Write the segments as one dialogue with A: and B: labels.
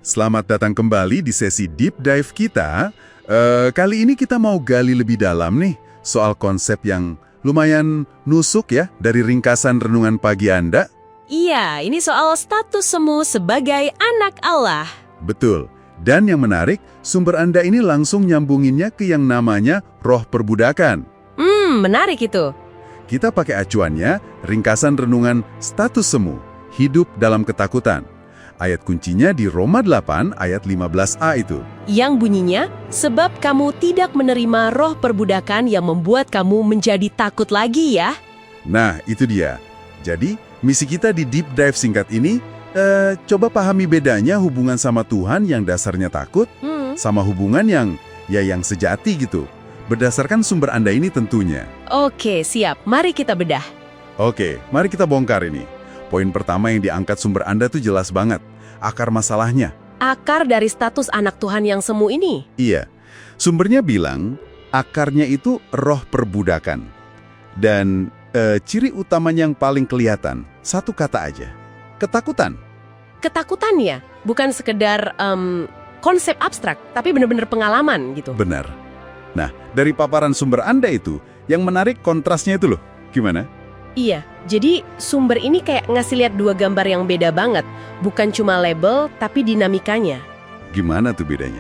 A: Selamat datang kembali di sesi Deep Dive kita. Kali ini kita mau gali lebih dalam nih soal konsep yang lumayan nusuk ya dari ringkasan renungan pagi Anda.
B: Iya, ini soal status semu sebagai anak Allah.
A: Betul. Dan yang menarik, sumber Anda ini langsung nyambunginnya ke yang namanya roh perbudakan.
B: Menarik itu.
A: Kita pakai acuannya ringkasan renungan status semu, hidup dalam ketakutan. Ayat kuncinya di Roma 8 ayat 15a itu.
B: Yang bunyinya, sebab kamu tidak menerima roh perbudakan yang membuat kamu menjadi takut lagi ya.
A: Nah, itu dia. Jadi, misi kita di Deep Dive singkat ini, coba pahami bedanya hubungan sama Tuhan yang dasarnya takut, sama hubungan yang sejati gitu. Berdasarkan sumber Anda ini tentunya.
B: Oke, siap. Mari kita bedah.
A: Oke, mari kita bongkar ini. Poin pertama yang diangkat sumber Anda tuh jelas banget. Akar masalahnya.
B: Akar dari status anak Tuhan yang semu ini.
A: Iya, sumbernya bilang akarnya itu roh perbudakan. Dan ciri utamanya yang paling kelihatan, satu kata aja, ketakutan.
B: Ketakutan ya, bukan sekedar konsep abstrak, tapi benar-benar pengalaman gitu.
A: Benar. Nah, dari paparan sumber Anda itu, yang menarik kontrasnya itu loh. Gimana?
B: Iya, jadi sumber ini kayak ngasih lihat dua gambar yang beda banget. Bukan cuma label, tapi dinamikanya.
A: Gimana tuh bedanya?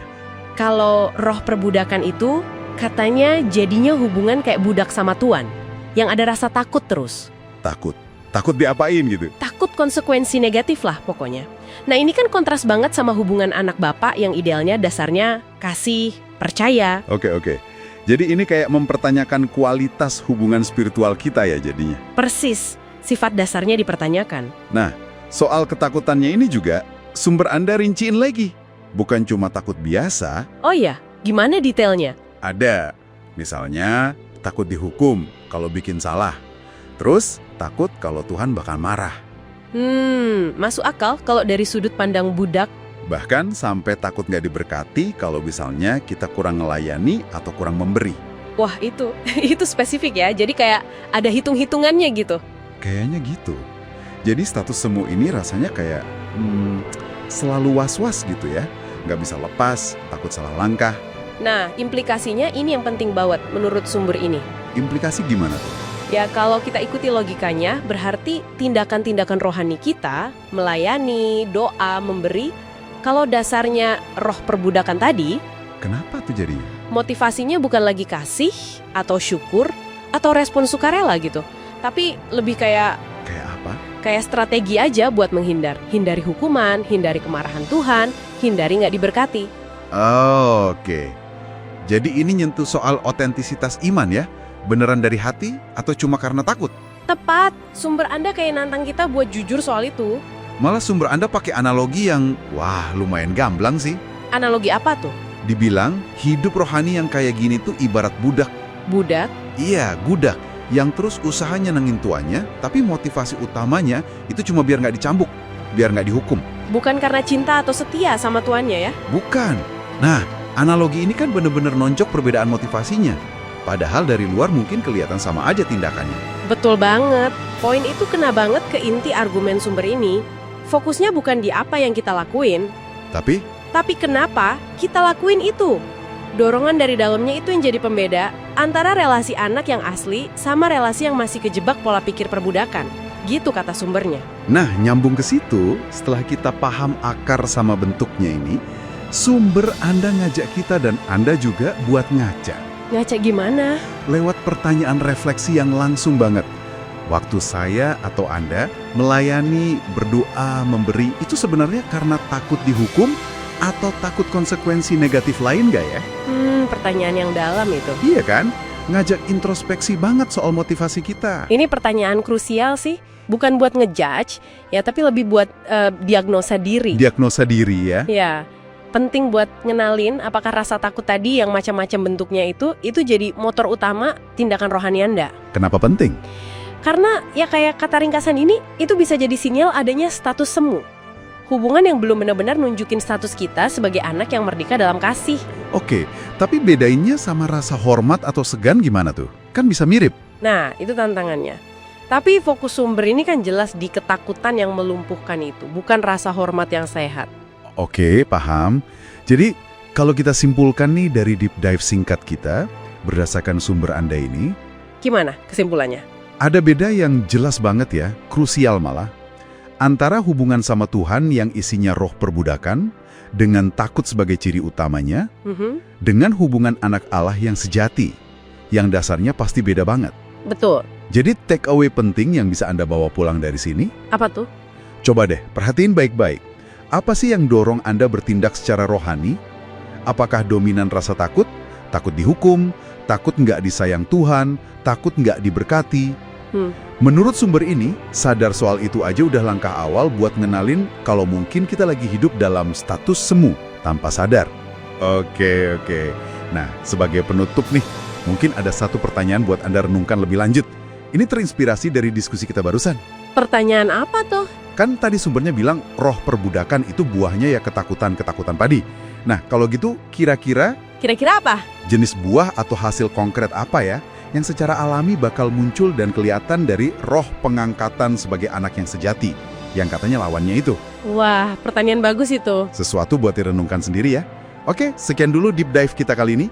B: Kalau roh perbudakan itu, katanya jadinya hubungan kayak budak sama tuan. Yang ada rasa takut terus.
A: Takut. Takut diapain gitu?
B: Takut konsekuensi negatif lah pokoknya. Nah ini kan kontras banget sama hubungan anak bapak yang idealnya dasarnya kasih, percaya.
A: Oke. Jadi ini kayak mempertanyakan kualitas hubungan spiritual kita ya jadinya.
B: Persis, sifat dasarnya dipertanyakan.
A: Nah, soal ketakutannya ini juga sumber Anda rinciin lagi. Bukan cuma takut biasa.
B: Oh ya, gimana detailnya?
A: Ada. Misalnya, takut dihukum kalau bikin salah. Terus, takut kalau Tuhan bakal marah.
B: Masuk akal kalau dari sudut pandang budak.
A: Bahkan sampai takut nggak diberkati kalau misalnya kita kurang ngelayani atau kurang memberi.
B: Wah itu spesifik ya, jadi kayak ada hitung-hitungannya gitu.
A: Kayaknya gitu. Jadi status semu ini rasanya kayak selalu was-was gitu ya. Nggak bisa lepas, takut salah langkah.
B: Nah, implikasinya ini yang penting banget menurut sumber ini.
A: Implikasi gimana tuh?
B: Ya kalau kita ikuti logikanya, berarti tindakan-tindakan rohani kita, melayani, doa, memberi, kalau dasarnya roh perbudakan tadi,
A: kenapa tuh jadinya?
B: motivasinya bukan lagi kasih, atau syukur, atau respon sukarela gitu. Tapi lebih kayak
A: Kayak apa?
B: kayak strategi aja buat menghindar. Hindari hukuman, hindari kemarahan Tuhan, hindari nggak diberkati.
A: Oh, oke. Jadi ini nyentuh soal otentisitas iman ya? Beneran dari hati atau cuma karena takut?
B: Tepat, sumber Anda kayak nantang kita buat jujur soal itu.
A: Malah sumber Anda pakai analogi yang, wah lumayan gamblang sih.
B: Analogi apa tuh?
A: Dibilang, hidup rohani yang kayak gini tuh ibarat budak.
B: Budak?
A: Iya, budak. Yang terus usaha nyenengin tuannya, tapi motivasi utamanya itu cuma biar nggak dicambuk, biar nggak dihukum.
B: Bukan karena cinta atau setia sama tuannya ya?
A: Bukan. Nah, analogi ini kan bener-bener nonjok perbedaan motivasinya. Padahal dari luar mungkin kelihatan sama aja tindakannya.
B: Betul banget. Poin itu kena banget ke inti argumen sumber ini. Fokusnya bukan di apa yang kita lakuin, tapi kenapa kita lakuin itu. Dorongan dari dalamnya itu yang jadi pembeda antara relasi anak yang asli sama relasi yang masih kejebak pola pikir perbudakan. Gitu kata sumbernya.
A: Nah, nyambung ke situ, setelah kita paham akar sama bentuknya ini, sumber Anda ngajak kita dan Anda juga buat ngaca.
B: Ngaca gimana?
A: Lewat pertanyaan refleksi yang langsung banget. Waktu saya atau Anda melayani, berdoa, memberi, itu sebenarnya karena takut dihukum atau takut konsekuensi negatif lain nggak ya?
B: Pertanyaan yang dalam itu.
A: Iya kan? Ngajak introspeksi banget soal motivasi kita.
B: Ini pertanyaan krusial sih. Bukan buat ngejudge, ya tapi lebih buat diagnosa diri.
A: Diagnosa diri ya?
B: Ya, penting buat ngenalin apakah rasa takut tadi yang macam-macam bentuknya itu jadi motor utama tindakan rohani Anda.
A: Kenapa penting?
B: Karena ya kayak kata ringkasan ini, itu bisa jadi sinyal adanya status semu. Hubungan yang belum benar-benar nunjukin status kita sebagai anak yang merdeka dalam kasih.
A: Oke, tapi bedainnya sama rasa hormat atau segan gimana tuh? Kan bisa mirip.
B: Nah, itu tantangannya. Tapi fokus sumber ini kan jelas di ketakutan yang melumpuhkan itu, bukan rasa hormat yang sehat.
A: Oke, paham. Jadi, kalau kita simpulkan nih dari deep dive singkat kita, berdasarkan sumber Anda ini,
B: Gimana kesimpulannya?
A: ada beda yang jelas banget ya, krusial malah, antara hubungan sama Tuhan yang isinya roh perbudakan, dengan takut sebagai ciri utamanya, dengan hubungan anak Allah yang sejati, yang dasarnya pasti beda banget.
B: Betul.
A: Jadi take away penting yang bisa Anda bawa pulang dari sini,
B: Apa tuh?
A: coba deh perhatiin baik-baik. Apa sih yang dorong Anda bertindak secara rohani? Apakah dominan rasa takut? Takut dihukum? Takut nggak disayang Tuhan? Takut nggak diberkati? Menurut sumber ini, sadar soal itu aja udah langkah awal buat ngenalin kalau mungkin kita lagi hidup dalam status semu tanpa sadar. Oke. Nah, sebagai penutup nih, mungkin ada satu pertanyaan buat Anda renungkan lebih lanjut. Ini terinspirasi dari diskusi kita barusan.
B: Pertanyaan apa tuh?
A: Kan tadi sumbernya bilang roh perbudakan itu buahnya ya ketakutan-ketakutan tadi. Nah, kalau gitu kira-kira
B: Kira-kira apa?
A: jenis buah atau hasil konkret apa ya yang secara alami bakal muncul dan kelihatan dari roh pengangkatan sebagai anak yang sejati, yang katanya lawannya itu?
B: Wah, pertanyaan bagus itu.
A: Sesuatu buat direnungkan sendiri ya. Oke, sekian dulu deep dive kita kali ini.